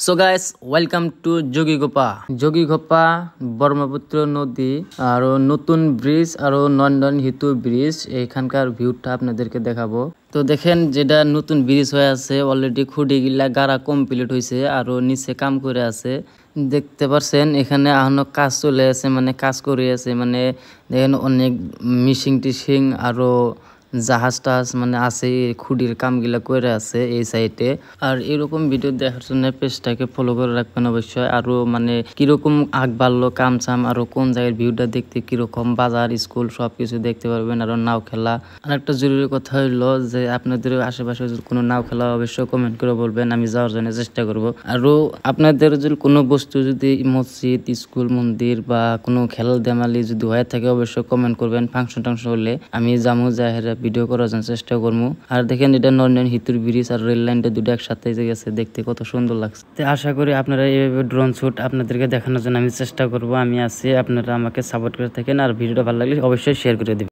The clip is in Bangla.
So guys welcome to Jogighopa Brahmaputra নদী আর নতুন ব্রিজ আর নন্দন হিতু ব্রিজ এখানকার ভিউটা আপনাদেরকে দেখাবো। তো দেখেন যেটা নতুন ব্রিজ হয়ে আছে অলরেডি খুঁটি গিলা গাড়া কমপ্লিট হয়েছে আর নিচে কাম করে আছে দেখতে পারছেন। এখানে এখনো কাজ চলে আছে মানে কাজ করে আছে মানে দেখেন অনেক মিশিং টিশিং আরো জাহাজ টাহাজ মানে আছে খুঁটির কামগুলা করে আছে এই সাইডে। আর এরকম ভিডিও দেখার জন্য পেজটাকে ফলো করে রাখবেন অবশ্যই। আরো মানে কিরকম আগ বাড়লো কাম চাম আর কোন জায়গার ভিউটা দেখতে কিরকম বাজার স্কুল সবকিছু দেখতে পারবেন। আর নাও খেলা আর একটা জরুরি কথা হইলো যে আপনাদের আশেপাশে যদি কোনো নাও খেলা অবশ্যই কমেন্ট করে বলবেন, আমি যাওয়ার জন্য চেষ্টা করব। আরো আপনাদের যদি কোনো বস্তু যদি মসজিদ স্কুল মন্দির বা কোনো খেলা দেমালি যদি হয়ে থাকে অবশ্যই কমেন্ট করবেন। ফাংশন টাংশন হলে আমি যাবো যাহেরা ভিডিও করার জন্য চেষ্টা করবো। আর দেখেন এটা নন্দন হিতুর ব্রিজ আর রেল লাইনটা দুটো একসাথে গেছে, দেখতে কত সুন্দর লাগছে। আশা করি আপনারা এইভাবে ড্রোন শুট আপনাদেরকে দেখানোর জন্য আমি চেষ্টা করব। আমি আছি, আপনারা আমাকে সাপোর্ট করে থাকেন। আর ভিডিওটা ভালো লাগলে অবশ্যই শেয়ার করে দিবেন।